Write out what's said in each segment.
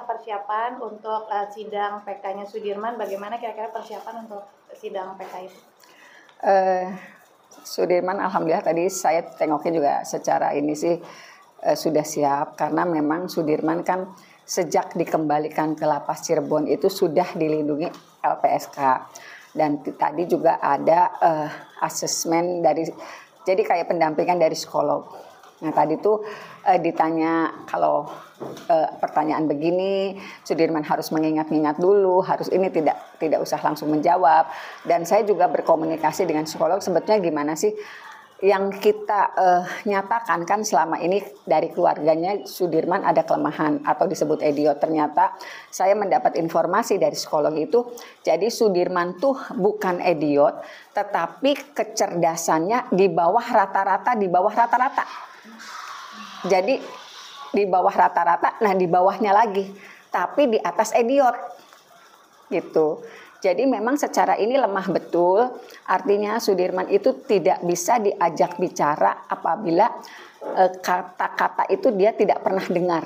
persiapan untuk sidang PK-nya Sudirman, bagaimana kira-kira persiapan untuk sidang PK itu? Sudirman alhamdulillah tadi saya tengokin juga secara ini sih sudah siap, karena memang Sudirman kan sejak dikembalikan ke Lapas Cirebon itu sudah dilindungi LPSK, dan tadi juga ada asesmen dari, jadi kayak pendampingan dari psikolog. Nah tadi tuh ditanya kalau pertanyaan begini, Sudirman harus mengingat-ingat dulu, harus ini tidak usah langsung menjawab. Dan saya juga berkomunikasi dengan psikolog, sebetulnya gimana sih yang kita nyatakan kan selama ini dari keluarganya Sudirman ada kelemahan atau disebut idiot. Ternyata saya mendapat informasi dari psikolog itu, jadi Sudirman tuh bukan idiot, tetapi kecerdasannya di bawah rata-rata, Jadi di bawah rata-rata, nah di bawahnya lagi, tapi di atas idiot gitu. Jadi memang secara ini lemah betul, artinya Sudirman itu tidak bisa diajak bicara apabila kata-kata itu dia tidak pernah dengar.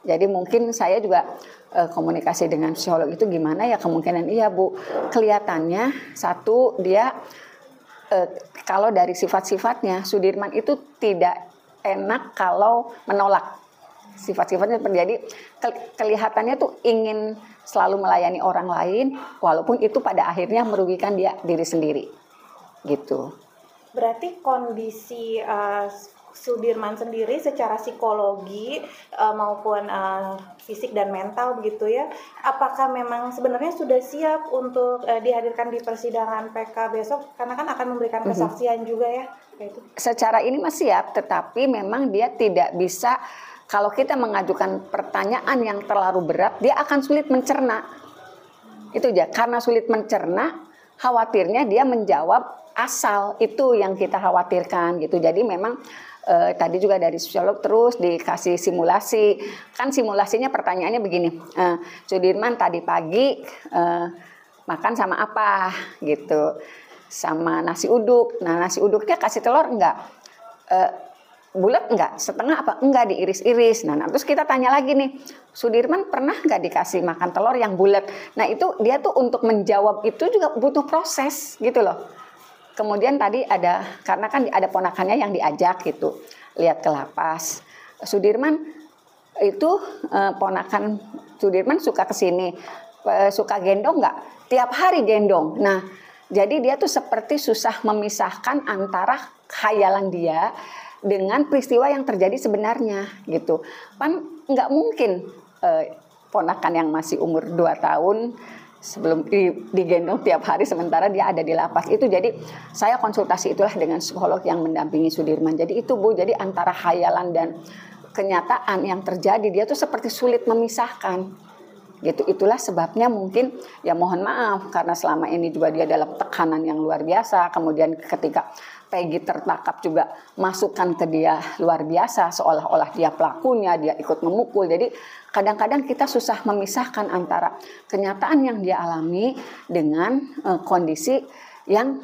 Jadi mungkin saya juga komunikasi dengan psikolog itu gimana ya, kemungkinan iya Bu, kelihatannya satu dia kalau dari sifat-sifatnya Sudirman itu tidak enak kalau menolak. Sifat-sifatnya jadi kelihatannya tuh ingin selalu melayani orang lain, walaupun itu pada akhirnya merugikan dia diri sendiri gitu. Berarti kondisi Sudirman sendiri secara psikologi maupun fisik dan mental begitu ya, apakah memang sebenarnya sudah siap untuk dihadirkan di persidangan PK besok, karena kan akan memberikan kesaksian juga ya? Itu. Secara ini masih siap, tetapi memang dia tidak bisa, kalau kita mengajukan pertanyaan yang terlalu berat, dia akan sulit mencerna. Itu aja, karena sulit mencerna, khawatirnya dia menjawab asal, itu yang kita khawatirkan gitu. Jadi memang tadi juga dari psikolog terus dikasih simulasi, kan simulasinya pertanyaannya begini, Sudirman tadi pagi makan sama apa gitu. Sama nasi uduk. Nah nasi uduknya kasih telur enggak? Bulat enggak? Setengah apa? Enggak, diiris-iris. Nah terus kita tanya lagi nih, Sudirman pernah enggak dikasih makan telur yang bulat? Nah itu dia tuh untuk menjawab itu juga butuh proses gitu loh. Kemudian tadi ada, karena kan ada ponakannya yang diajak gitu, lihat ke lapas. Sudirman itu ponakan Sudirman suka kesini, suka gendong enggak? Tiap hari gendong. Nah jadi dia tuh seperti susah memisahkan antara khayalan dia dengan peristiwa yang terjadi sebenarnya gitu. Kan nggak mungkin ponakan yang masih umur 2 tahun sebelum digendong tiap hari sementara dia ada di lapas itu. Jadi saya konsultasi itulah dengan psikolog yang mendampingi Sudirman. Jadi itu Bu, jadi antara khayalan dan kenyataan yang terjadi dia tuh seperti sulit memisahkan. Gitu, itulah sebabnya mungkin ya mohon maaf karena selama ini juga dia dalam tekanan yang luar biasa, kemudian ketika Peggy tertangkap juga masukan ke dia luar biasa, seolah-olah dia pelakunya, dia ikut memukul. Jadi kadang-kadang kita susah memisahkan antara kenyataan yang dia alami dengan kondisi yang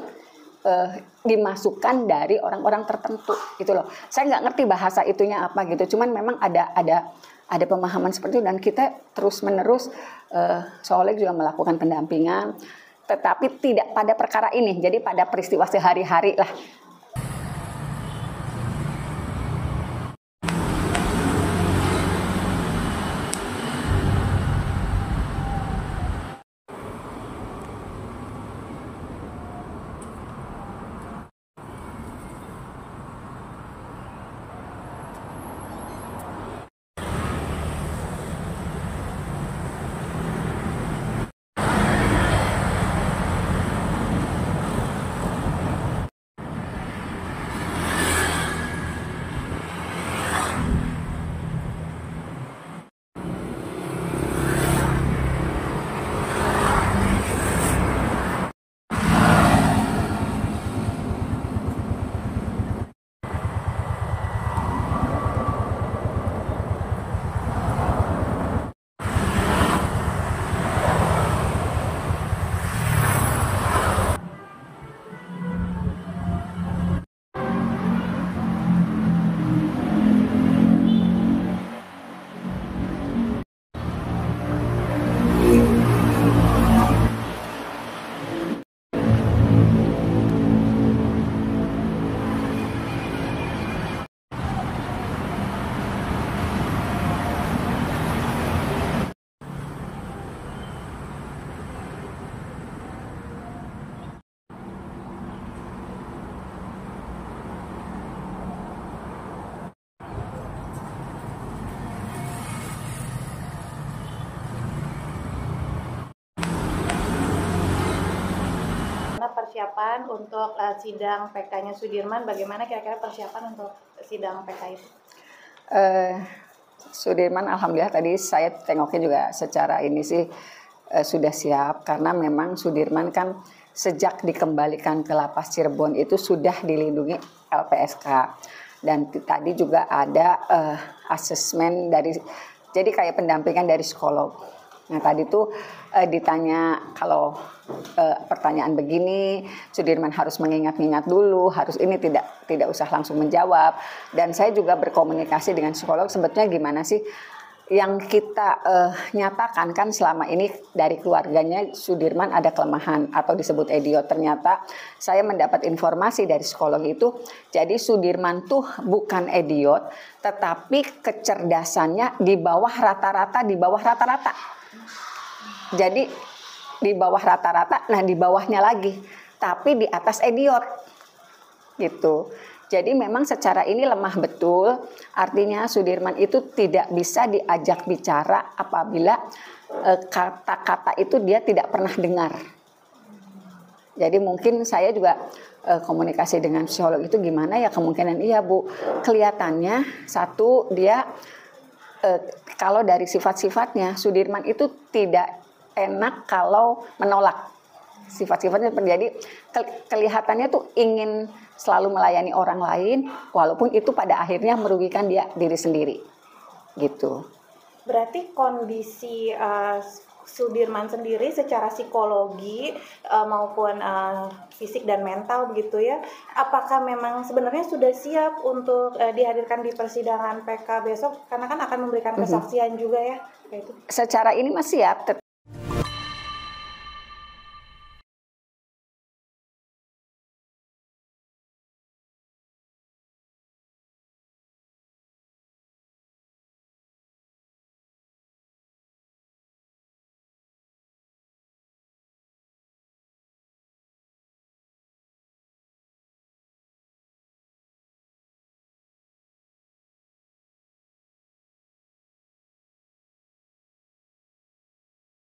dimasukkan dari orang-orang tertentu gitu loh. Saya nggak ngerti bahasa itunya apa gitu, cuman memang ada pemahaman seperti itu, dan kita terus-menerus psikolog juga melakukan pendampingan, tetapi tidak pada perkara ini, jadi pada peristiwa sehari-hari lah. persiapan untuk sidang PK-nya Sudirman? Bagaimana kira-kira persiapan untuk sidang PK itu? Sudirman alhamdulillah tadi saya tengokin juga secara ini sih sudah siap, karena memang Sudirman kan sejak dikembalikan ke Lapas Cirebon itu sudah dilindungi LPSK, dan tadi juga ada asesmen dari, jadi kayak pendampingan dari psikolog. Nah tadi tuh ditanya kalau pertanyaan begini, Sudirman harus mengingat-ingat dulu, harus ini tidak usah langsung menjawab. Dan saya juga berkomunikasi dengan psikolog, sebetulnya gimana sih yang kita nyatakan kan selama ini dari keluarganya Sudirman ada kelemahan atau disebut idiot. Ternyata saya mendapat informasi dari psikolog itu, jadi Sudirman tuh bukan idiot, tetapi kecerdasannya di bawah rata-rata, Jadi di bawah rata-rata, nah di bawahnya lagi, tapi di atas idiot gitu. Jadi memang secara ini lemah betul, artinya Sudirman itu tidak bisa diajak bicara apabila kata-kata itu dia tidak pernah dengar. Jadi mungkin saya juga komunikasi dengan psikolog itu gimana ya, kemungkinan iya Bu, kelihatannya satu dia kalau dari sifat-sifatnya Sudirman itu tidak enak kalau menolak. Sifat-sifatnya terjadi kelihatannya tuh ingin selalu melayani orang lain, walaupun itu pada akhirnya merugikan dia diri sendiri gitu. Berarti kondisi Sudirman sendiri secara psikologi maupun fisik dan mental begitu ya, apakah memang sebenarnya sudah siap untuk dihadirkan di persidangan PK besok, karena kan akan memberikan kesaksian juga ya, kayak itu. Secara ini masih siap.